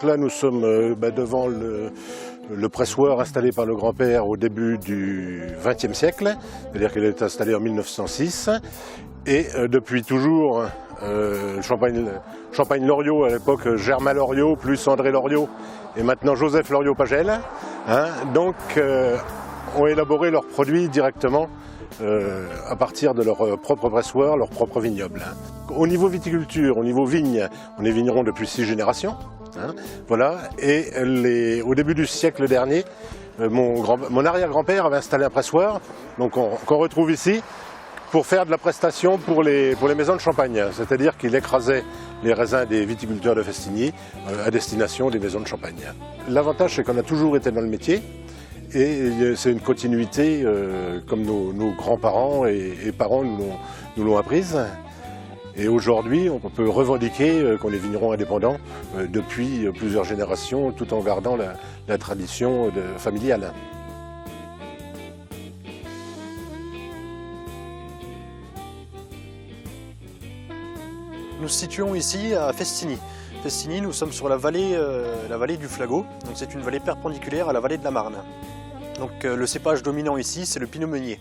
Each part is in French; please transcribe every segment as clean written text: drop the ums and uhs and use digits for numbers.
là, nous sommes devant le pressoir installé par le grand-père au début du XXe siècle, c'est-à-dire qu'il est installé en 1906. Et depuis toujours, Champagne-Loriot, à l'époque Germain Loriot, plus André Loriot, et maintenant Joseph Loriot-Pagel, ont élaboré leurs produits directement à partir de leur propre pressoir, leur propre vignoble. Au niveau viticulture, au niveau vigne, on est vigneron depuis 6 générations. Voilà. Et au début du siècle dernier, mon arrière-grand-père avait installé un pressoir, donc qu'on retrouve ici, pour faire de la prestation pour les maisons de champagne. C'est-à-dire qu'il écrasait les raisins des viticulteurs de Festigny à destination des maisons de champagne. L'avantage, c'est qu'on a toujours été dans le métier. Et c'est une continuité comme nos grands-parents et parents nous l'ont apprise. Et aujourd'hui, on peut revendiquer qu'on est vignerons indépendants depuis plusieurs générations, tout en gardant la tradition familiale. Nous nous situons ici à Festigny. Festigny, nous sommes sur la vallée du Flagot. C'est une vallée perpendiculaire à la vallée de la Marne. Donc, le cépage dominant ici, c'est le Pinot Meunier.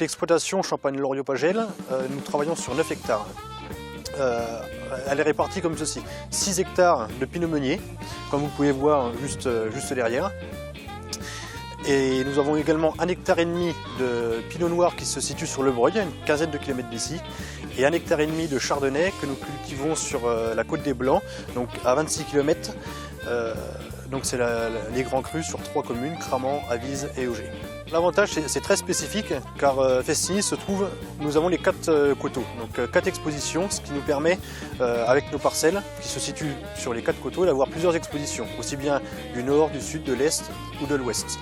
L'exploitation Champagne-Loriot-Pagel, nous travaillons sur 9 hectares. Elle est répartie comme ceci. 6 hectares de Pinot Meunier, comme vous pouvez voir juste derrière. Et nous avons également 1,5 hectare de Pinot Noir qui se situe sur le Breuil, une quinzaine de kilomètres d'ici, et 1,5 hectare de Chardonnay que nous cultivons sur la côte des Blancs, donc à 26 km. Donc c'est les grands crus sur 3 communes, Cramant, Avise et Auger. L'avantage c'est très spécifique car Festigny se trouve, nous avons les 4 coteaux, donc 4 expositions, ce qui nous permet avec nos parcelles qui se situent sur les 4 coteaux d'avoir plusieurs expositions, aussi bien du nord, du sud, de l'est ou de l'ouest.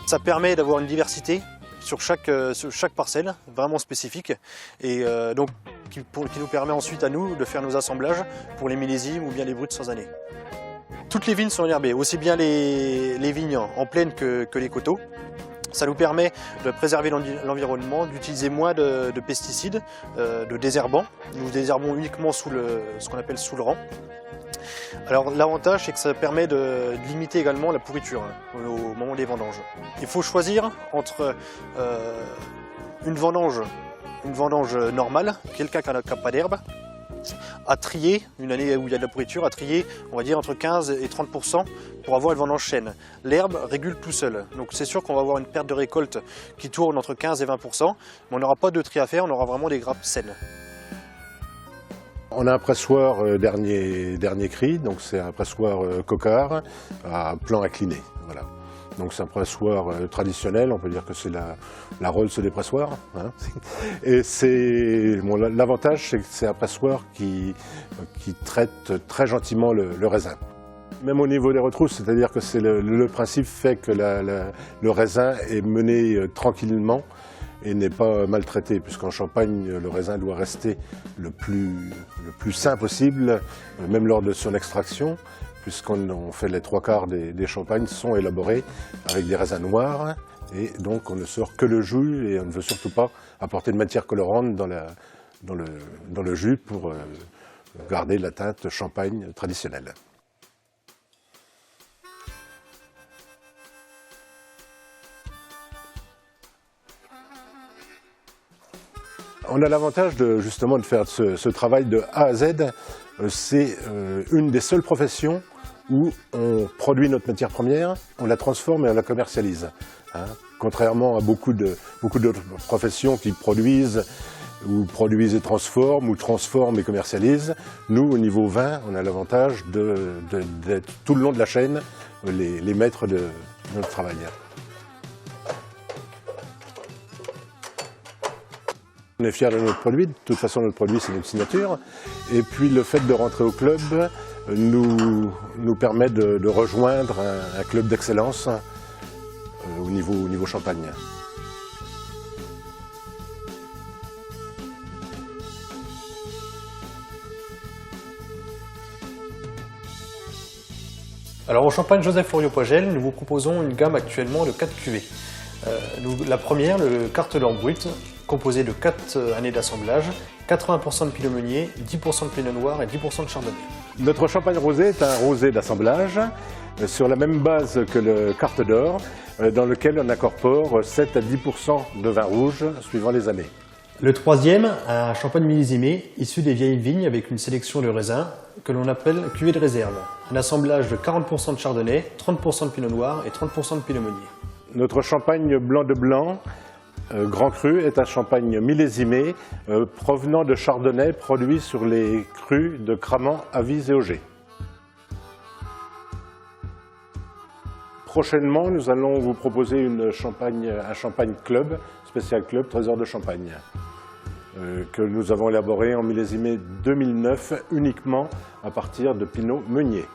Ça permet d'avoir une diversité sur chaque parcelle, vraiment spécifique, et donc qui nous permet ensuite à nous de faire nos assemblages pour les millésimes ou bien les bruts sans année. Toutes les vignes sont enherbées, aussi bien les vignes en plaine que les coteaux. Ça nous permet de préserver l'environnement, d'utiliser moins de pesticides, de désherbants. Nous désherbons uniquement ce qu'on appelle sous le rang. Alors l'avantage c'est que ça permet de limiter également la pourriture au moment des vendanges. Il faut choisir entre une vendange normale, quelqu'un qui n'a pas d'herbe, à trier, une année où il y a de la pourriture, à trier, on va dire entre 15 et 30% pour avoir une vendange saine. L'herbe régule tout seul, donc c'est sûr qu'on va avoir une perte de récolte qui tourne entre 15 et 20%, mais on n'aura pas de tri à faire, on aura vraiment des grappes saines. On a un pressoir dernier cri, donc c'est un pressoir Coquard à plan incliné. Voilà. Donc c'est un pressoir traditionnel, on peut dire que c'est la Rolls des pressoirs. Et l'avantage, c'est que c'est un pressoir qui traite très gentiment le raisin. Même au niveau des retrousses, c'est-à-dire que le principe fait que le raisin est mené tranquillement et n'est pas maltraité, puisqu'en Champagne, le raisin doit rester le plus sain possible, même lors de son extraction, puisqu'on fait les 3/4 des champagnes sont élaborés avec des raisins noirs, et donc on ne sort que le jus, et on ne veut surtout pas apporter de matière colorante dans le jus pour garder la teinte champagne traditionnelle. On a l'avantage justement de faire ce travail de A à Z. C'est une des seules professions où on produit notre matière première, on la transforme et on la commercialise. Contrairement à beaucoup d'autres professions qui produisent et transforment, ou transforment et commercialisent, nous, au niveau vin, on a l'avantage d'être tout le long de la chaîne les maîtres de notre travail. On est fiers de notre produit, de toute façon notre produit c'est notre signature, et puis le fait de rentrer au club nous permet de rejoindre un club d'excellence au niveau Champagne. Alors au Champagne Joseph Loriot-Pagel, nous vous proposons une gamme actuellement de 4 cuvées. La première, le Cartelor Brut, composé de 4 années d'assemblage, 80% de Pinot Meunier, 10% de Pinot Noir et 10% de Chardonnay. Notre champagne rosé est un rosé d'assemblage sur la même base que le Carte d'Or, dans lequel on incorpore 7 à 10% de vin rouge suivant les années. Le troisième, un champagne millésimé, issu des vieilles vignes avec une sélection de raisins que l'on appelle cuvée de réserve. Un assemblage de 40% de chardonnay, 30% de pinot noir et 30% de pinot meunier. Notre champagne blanc de blanc, grand cru, est un champagne millésimé provenant de chardonnay produit sur les crus de Cramant, Avis et Auger. Prochainement, nous allons vous proposer un champagne club, spécial club, trésor de champagne, que nous avons élaboré en millésimé 2009 uniquement à partir de pinot meunier.